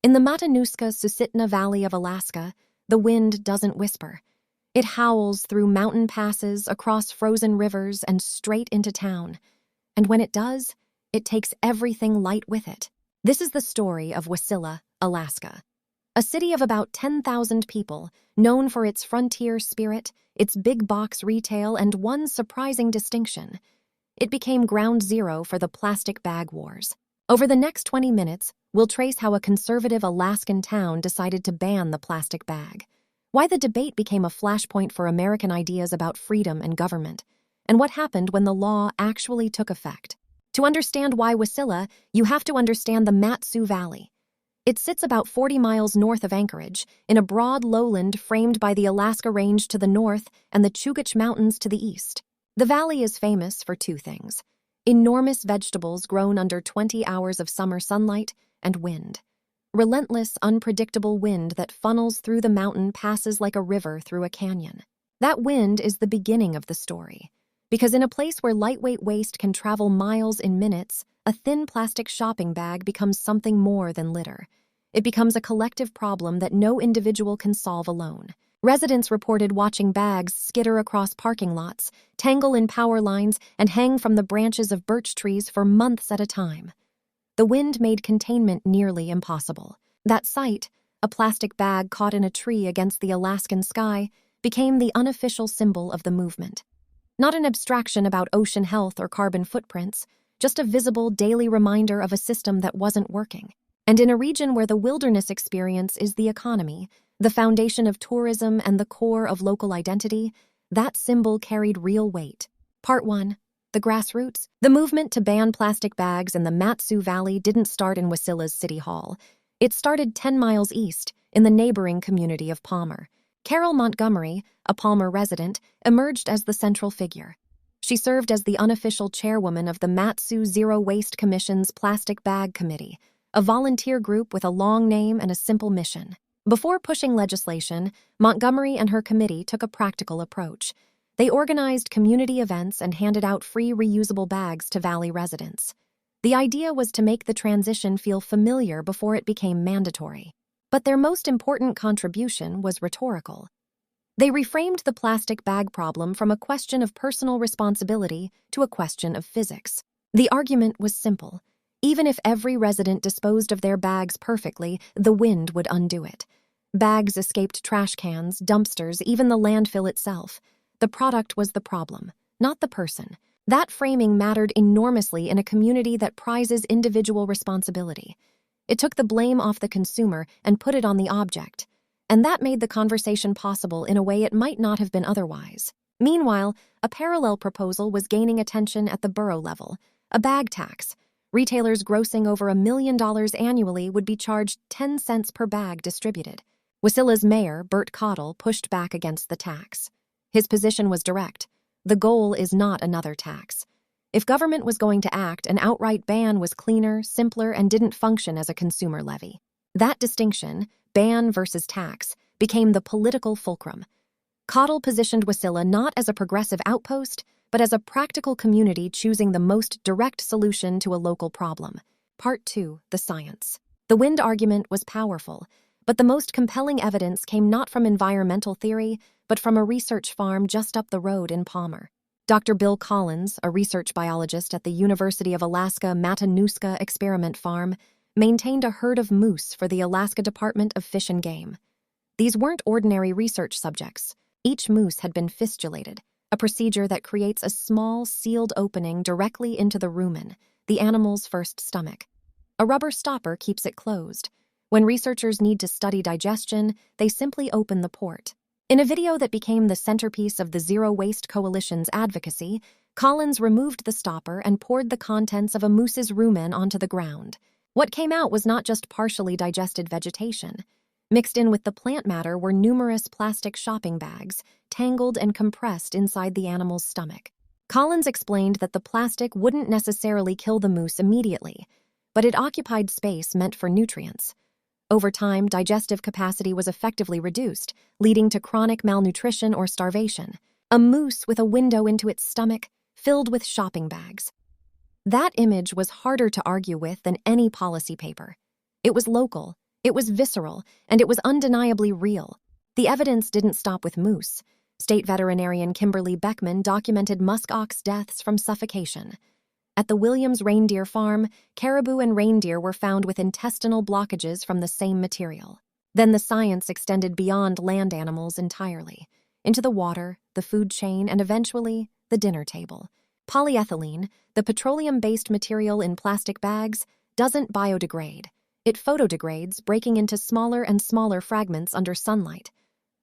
In the Matanuska-Susitna Valley of Alaska, the wind doesn't whisper. It howls through mountain passes, across frozen rivers, and straight into town. And when it does, it takes everything light with it. This is the story of Wasilla, Alaska. A city of about 10,000 people, known for its frontier spirit, its big box retail, and one surprising distinction. It became ground zero for the plastic bag wars. Over the next 20 minutes, we'll trace how a conservative Alaskan town decided to ban the plastic bag, why the debate became a flashpoint for American ideas about freedom and government, and what happened when the law actually took effect. To understand why Wasilla, you have to understand the Mat-Su Valley. It sits about 40 miles north of Anchorage, in a broad lowland framed by the Alaska Range to the north and the Chugach Mountains to the east. The valley is famous for two things: enormous vegetables grown under 20 hours of summer sunlight, and wind. Relentless, unpredictable wind that funnels through the mountain, passes like a river through a canyon. That wind is the beginning of the story, because in a place where lightweight waste can travel miles in minutes, a thin plastic shopping bag becomes something more than litter. It becomes a collective problem that no individual can solve alone. Residents reported watching bags skitter across parking lots, tangle in power lines, and hang from the branches of birch trees for months at a time. The wind made containment nearly impossible. That sight, a plastic bag caught in a tree against the Alaskan sky, became the unofficial symbol of the movement. Not an abstraction about ocean health or carbon footprints, just a visible daily reminder of a system that wasn't working. And in a region where the wilderness experience is the economy, the foundation of tourism and the core of local identity, that symbol carried real weight. Part 1. The grassroots. The movement to ban plastic bags in the Mat-Su Valley didn't start in Wasilla's city hall. It started 10 miles east, in the neighboring community of Palmer. Carol Montgomery, a Palmer resident, emerged as the central figure. She served as the unofficial chairwoman of the Mat-Su Zero Waste Commission's Plastic Bag Committee, a volunteer group with a long name and a simple mission. Before pushing legislation, Montgomery and her committee took a practical approach. They organized community events and handed out free reusable bags to Valley residents. The idea was to make the transition feel familiar before it became mandatory. But their most important contribution was rhetorical. They reframed the plastic bag problem from a question of personal responsibility to a question of physics. The argument was simple. Even if every resident disposed of their bags perfectly, the wind would undo it. Bags escaped trash cans, dumpsters, even the landfill itself. The product was the problem, not the person. That framing mattered enormously in a community that prizes individual responsibility. It took the blame off the consumer and put it on the object. And that made the conversation possible in a way it might not have been otherwise. Meanwhile, a parallel proposal was gaining attention at the borough level: a bag tax. Retailers grossing over $1 million annually would be charged 10 cents per bag distributed. Wasilla's mayor, Bert Cottle, pushed back against the tax. His position was direct. The goal is not another tax. If government was going to act, an outright ban was cleaner, simpler, and didn't function as a consumer levy. That distinction, ban versus tax, became the political fulcrum. Cottle positioned Wasilla not as a progressive outpost, but as a practical community choosing the most direct solution to a local problem. Part 2. The science. The wind argument was powerful, but the most compelling evidence came not from environmental theory, but from a research farm just up the road in Palmer. Dr. Bill Collins, a research biologist at the University of Alaska Matanuska Experiment Farm, maintained a herd of moose for the Alaska Department of Fish and Game. These weren't ordinary research subjects. Each moose had been fistulated, a procedure that creates a small, sealed opening directly into the rumen, the animal's first stomach. A rubber stopper keeps it closed. When researchers need to study digestion, they simply open the port. In a video that became the centerpiece of the Zero Waste Coalition's advocacy, Collins removed the stopper and poured the contents of a moose's rumen onto the ground. What came out was not just partially digested vegetation. Mixed in with the plant matter were numerous plastic shopping bags, tangled and compressed inside the animal's stomach. Collins explained that the plastic wouldn't necessarily kill the moose immediately, but it occupied space meant for nutrients. Over time, digestive capacity was effectively reduced, leading to chronic malnutrition or starvation. A moose with a window into its stomach, filled with shopping bags. That image was harder to argue with than any policy paper. It was local, It was visceral, and it was undeniably real. The evidence didn't stop with moose. State veterinarian Kimberly Beckman documented muskox deaths from suffocation. At the Williams reindeer farm, caribou and reindeer were found with intestinal blockages from the same material. Then the science extended beyond land animals entirely, into the water, the food chain, and eventually, the dinner table. Polyethylene, the petroleum-based material in plastic bags, doesn't biodegrade. It photodegrades, breaking into smaller and smaller fragments under sunlight.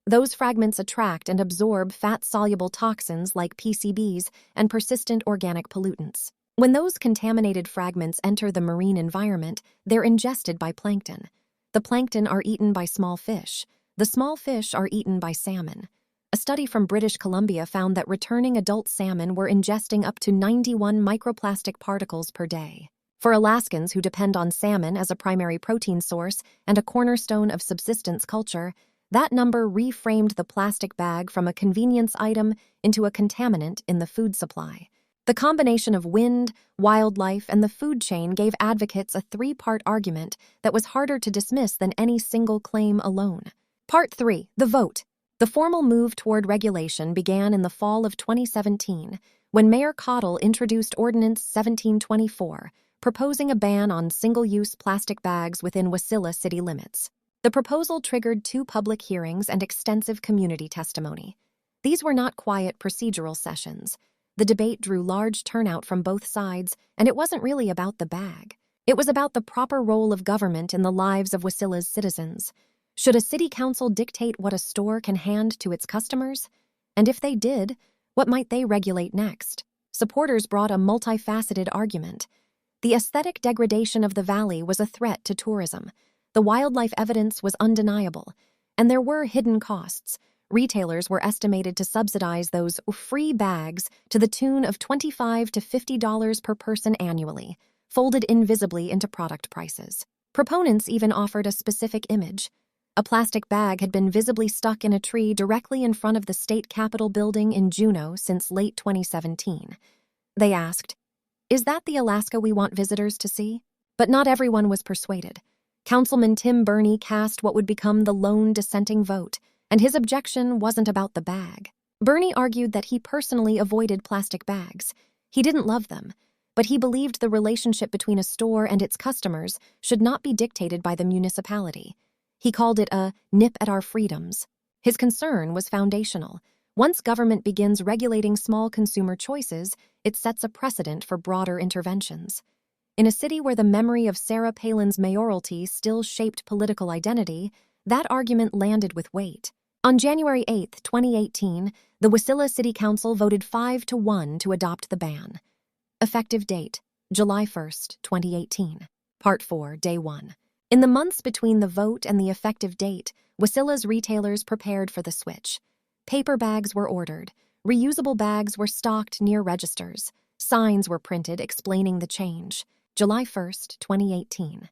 Those fragments attract and absorb fat-soluble toxins like PCBs and persistent organic pollutants. When those contaminated fragments enter the marine environment, they're ingested by plankton. The plankton are eaten by small fish. The small fish are eaten by salmon. A study from British Columbia found that returning adult salmon were ingesting up to 91 microplastic particles per day. For Alaskans who depend on salmon as a primary protein source and a cornerstone of subsistence culture, that number reframed the plastic bag from a convenience item into a contaminant in the food supply. The combination of wind, wildlife, and the food chain gave advocates a three-part argument that was harder to dismiss than any single claim alone. Part 3. The vote. The formal move toward regulation began in the fall of 2017, when Mayor Cottle introduced Ordinance 1724, proposing a ban on single-use plastic bags within Wasilla city limits. The proposal triggered 2 public hearings and extensive community testimony. These were not quiet procedural sessions. The debate drew large turnout from both sides, and it wasn't really about the bag. It was about the proper role of government in the lives of Wasilla's citizens. Should a city council dictate what a store can hand to its customers? And if they did, what might they regulate next? Supporters brought a multifaceted argument. The aesthetic degradation of the valley was a threat to tourism. The wildlife evidence was undeniable, and there were hidden costs. Retailers were estimated to subsidize those free bags to the tune of $25 to $50 per person annually, folded invisibly into product prices. Proponents even offered a specific image. A plastic bag had been visibly stuck in a tree directly in front of the state capitol building in Juneau since late 2017. They asked, "Is that the Alaska we want visitors to see?" But not everyone was persuaded. Councilman Tim Burney cast what would become the lone dissenting vote, and his objection wasn't about the bag. Burney argued that he personally avoided plastic bags. He didn't love them, but he believed the relationship between a store and its customers should not be dictated by the municipality. He called it a nip at our freedoms. His concern was foundational. Once government begins regulating small consumer choices, it sets a precedent for broader interventions. In a city where the memory of Sarah Palin's mayoralty still shaped political identity, that argument landed with weight. On January 8, 2018, the Wasilla City Council voted 5-1 to adopt the ban. Effective date, July 1, 2018. Part 4, Day 1. In the months between the vote and the effective date, Wasilla's retailers prepared for the switch. Paper bags were ordered. Reusable bags were stocked near registers. Signs were printed explaining the change. July 1, 2018.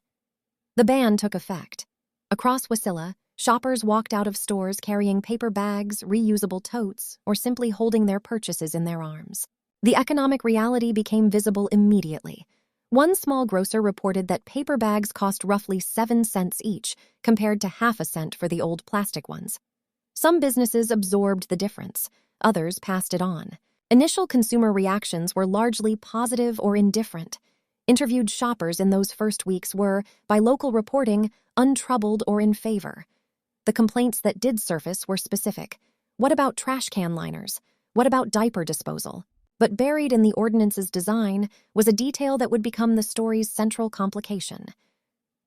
The ban took effect. Across Wasilla, shoppers walked out of stores carrying paper bags, reusable totes, or simply holding their purchases in their arms. The economic reality became visible immediately. One small grocer reported that paper bags cost roughly 7 cents each, compared to half a cent for the old plastic ones. Some businesses absorbed the difference. Others passed it on. Initial consumer reactions were largely positive or indifferent. Interviewed shoppers in those first weeks were, by local reporting, untroubled or in favor. The complaints that did surface were specific. What about trash can liners? What about diaper disposal? But buried in the ordinance's design was a detail that would become the story's central complication.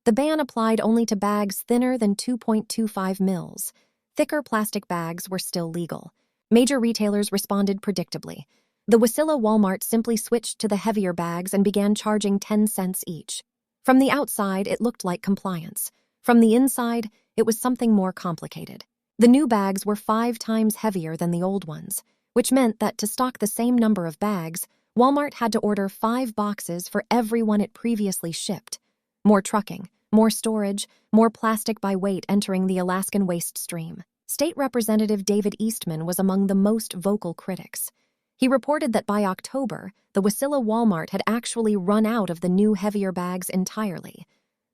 The ban applied only to bags thinner than 2.25 mils. Thicker plastic bags were still legal. Major retailers responded predictably. The Wasilla Walmart simply switched to the heavier bags and began charging 10 cents each. From the outside, it looked like compliance. From the inside, it was something more complicated. The new bags were 5 times heavier than the old ones, which meant that to stock the same number of bags, Walmart had to order 5 boxes for every one it previously shipped. More trucking, more storage, more plastic by weight entering the Alaskan waste stream. State Representative David Eastman was among the most vocal critics. He reported that by October, the Wasilla Walmart had actually run out of the new heavier bags entirely.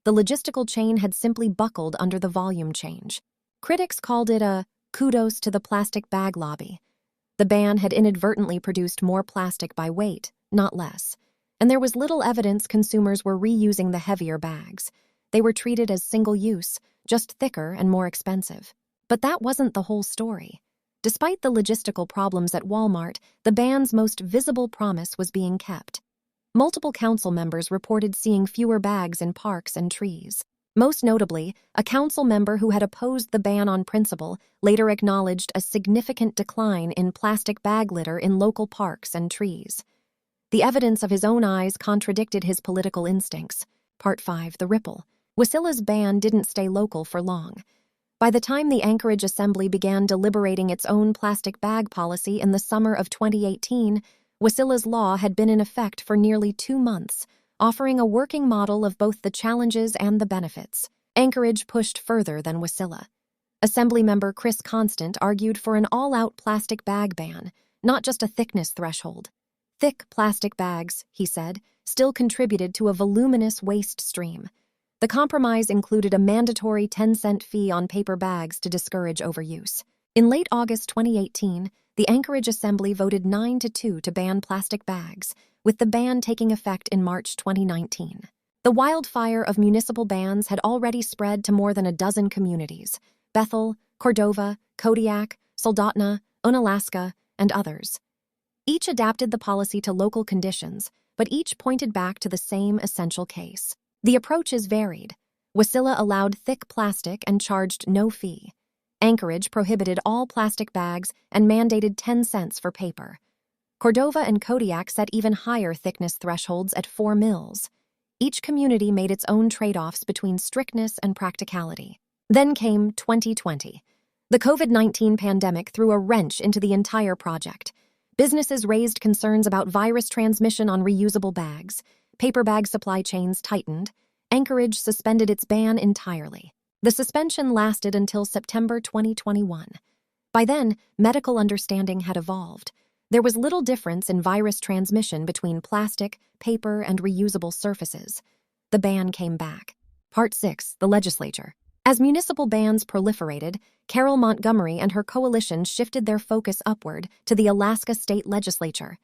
The logistical chain had simply buckled under the volume change. Critics called it a kudos to the plastic bag lobby. The ban had inadvertently produced more plastic by weight, not less, and there was little evidence consumers were reusing the heavier bags. They were treated as single-use, just thicker and more expensive. But that wasn't the whole story. Despite the logistical problems at Walmart, the ban's most visible promise was being kept. Multiple council members reported seeing fewer bags in parks and trees. Most notably, a council member who had opposed the ban on principle later acknowledged a significant decline in plastic bag litter in local parks and trees. The evidence of his own eyes contradicted his political instincts. Part 5. The Ripple. Wasilla's ban didn't stay local for long. By the time the Anchorage Assembly began deliberating its own plastic bag policy in the summer of 2018, Wasilla's law had been in effect for nearly 2 months, offering a working model of both the challenges and the benefits. Anchorage pushed further than Wasilla. Assemblymember Chris Constant argued for an all-out plastic bag ban, not just a thickness threshold. Thick plastic bags, he said, still contributed to a voluminous waste stream. The compromise included a mandatory 10-cent fee on paper bags to discourage overuse. In late August 2018, the Anchorage Assembly voted 9-2 to ban plastic bags, with the ban taking effect in March 2019. The wildfire of municipal bans had already spread to more than a dozen communities: Bethel, Cordova, Kodiak, Soldotna, Unalaska, and others. Each adapted the policy to local conditions, but each pointed back to the same essential case. The approaches varied. Wasilla allowed thick plastic and charged no fee. Anchorage prohibited all plastic bags and mandated 10 cents for paper. Cordova and Kodiak set even higher thickness thresholds at 4 mils. Each community made its own trade-offs between strictness and practicality. Then came 2020. The COVID-19 pandemic threw a wrench into the entire project. Businesses raised concerns about virus transmission on reusable bags. Paper bag supply chains tightened. Anchorage suspended its ban entirely. The suspension lasted until September 2021. By then, medical understanding had evolved. There was little difference in virus transmission between plastic, paper, and reusable surfaces. The ban came back. Part 6. The Legislature. As municipal bans proliferated, Carol Montgomery and her coalition shifted their focus upward to the Alaska State Legislature.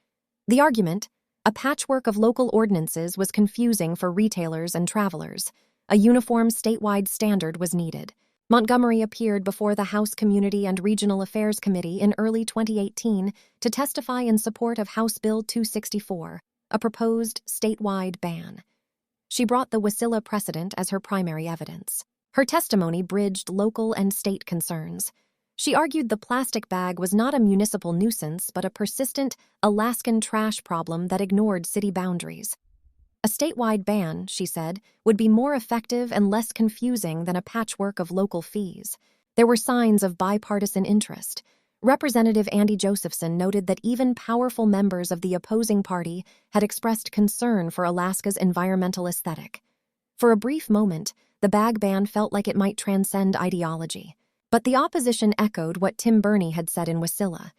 The argument: a patchwork of local ordinances was confusing for retailers and travelers. A uniform statewide standard was needed. Montgomery appeared before the House Community and Regional Affairs Committee in early 2018 to testify in support of House Bill 264, a proposed statewide ban. She brought the Wasilla precedent as her primary evidence. Her testimony bridged local and state concerns. She argued the plastic bag was not a municipal nuisance but a persistent Alaskan trash problem that ignored city boundaries. A statewide ban, she said, would be more effective and less confusing than a patchwork of local fees. There were signs of bipartisan interest. Representative Andy Josephson noted that even powerful members of the opposing party had expressed concern for Alaska's environmental aesthetic. For a brief moment, the bag ban felt like it might transcend ideology. But the opposition echoed what Tim Burney had said in Wasilla.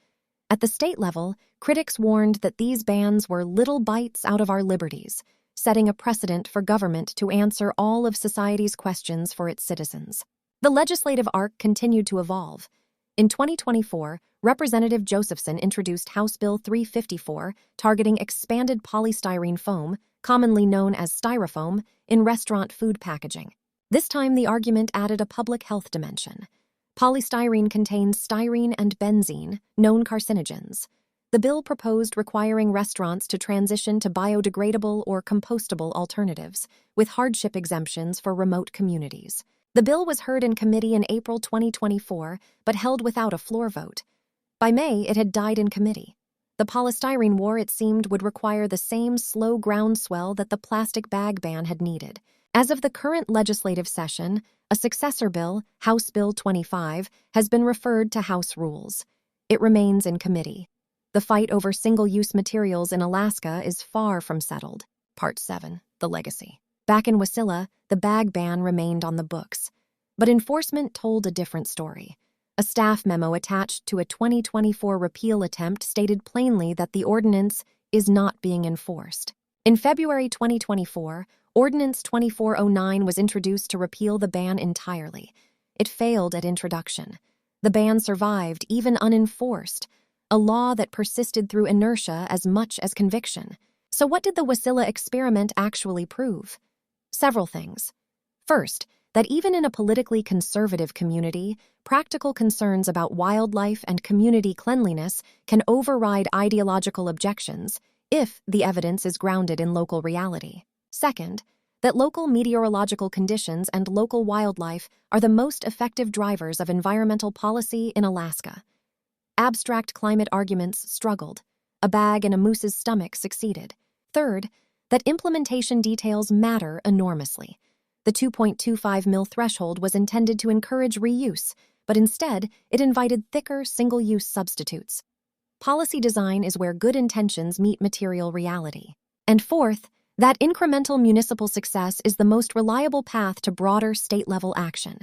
At the state level, critics warned that these bans were little bites out of our liberties, setting a precedent for government to answer all of society's questions for its citizens. The legislative arc continued to evolve. In 2024, Representative Josephson introduced House Bill 354, targeting expanded polystyrene foam, commonly known as styrofoam, in restaurant food packaging. This time, the argument added a public health dimension. Polystyrene contains styrene and benzene, known carcinogens. The bill proposed requiring restaurants to transition to biodegradable or compostable alternatives, with hardship exemptions for remote communities. The bill was heard in committee in April 2024, but held without a floor vote. By May, it had died in committee. The polystyrene war, it seemed, would require the same slow groundswell that the plastic bag ban had needed. As of the current legislative session, a successor bill, House Bill 25, has been referred to House rules. It remains in committee. The fight over single-use materials in Alaska is far from settled. Part 7. The Legacy. Back in Wasilla, the bag ban remained on the books. But enforcement told a different story. A staff memo attached to a 2024 repeal attempt stated plainly that the ordinance is not being enforced. In February 2024, Ordinance 2409 was introduced to repeal the ban entirely. It failed at introduction. The ban survived, even unenforced, a law that persisted through inertia as much as conviction. So what did the wasilla experiment actually prove? Several things. First, that even in a politically conservative community, practical concerns about wildlife and community cleanliness can override ideological objections if the evidence is grounded in local reality. Second, that local meteorological conditions and local wildlife are the most effective drivers of environmental policy in Alaska. Abstract climate arguments struggled. A bag in a moose's stomach succeeded. Third, that implementation details matter enormously. The 2.25 mil threshold was intended to encourage reuse, but instead, it invited thicker, single-use substitutes. Policy design is where good intentions meet material reality. And fourth, that incremental municipal success is the most reliable path to broader state-level action.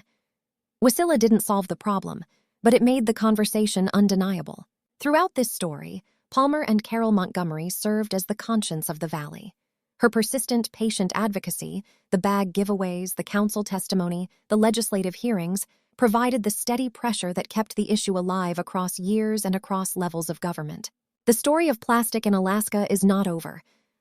Wasilla didn't solve the problem, but it made the conversation undeniable. Throughout this story, Palmer and Carol Montgomery served as the conscience of the valley. Her persistent, patient advocacy, the bag giveaways, the council testimony, the legislative hearings, provided the steady pressure that kept the issue alive across years and across levels of government. The story of plastic in Alaska is not over.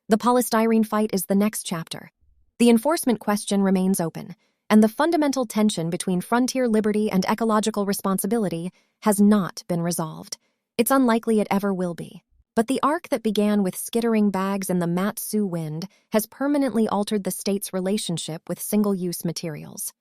The polystyrene fight is the next chapter. The enforcement question remains open, and the fundamental tension between frontier liberty and ecological responsibility has not been resolved. It's unlikely it ever will be. But the arc that began with skittering bags in the Mat-Su wind has permanently altered the state's relationship with single-use materials.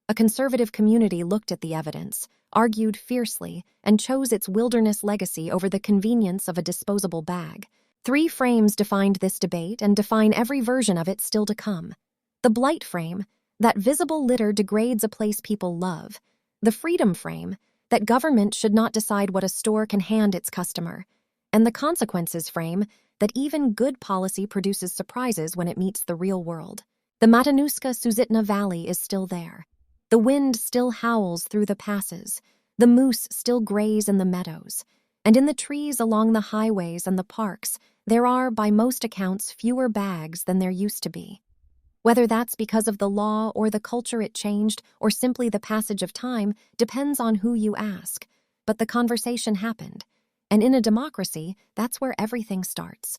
A conservative community looked at the evidence, argued fiercely, and chose its wilderness legacy over the convenience of a disposable bag. 3 frames defined this debate and define every version of it still to come. The blight frame, that visible litter degrades a place people love. The freedom frame, that government should not decide what a store can hand its customer. And the consequences frame, that even good policy produces surprises when it meets the real world. The Matanuska-Susitna Valley is still there. The wind still howls through the passes. The moose still graze in the meadows. And in the trees along the highways and the parks, there are, by most accounts, fewer bags than there used to be. Whether that's because of the law or the culture it changed or simply the passage of time depends on who you ask. But the conversation happened. And in a democracy, that's where everything starts.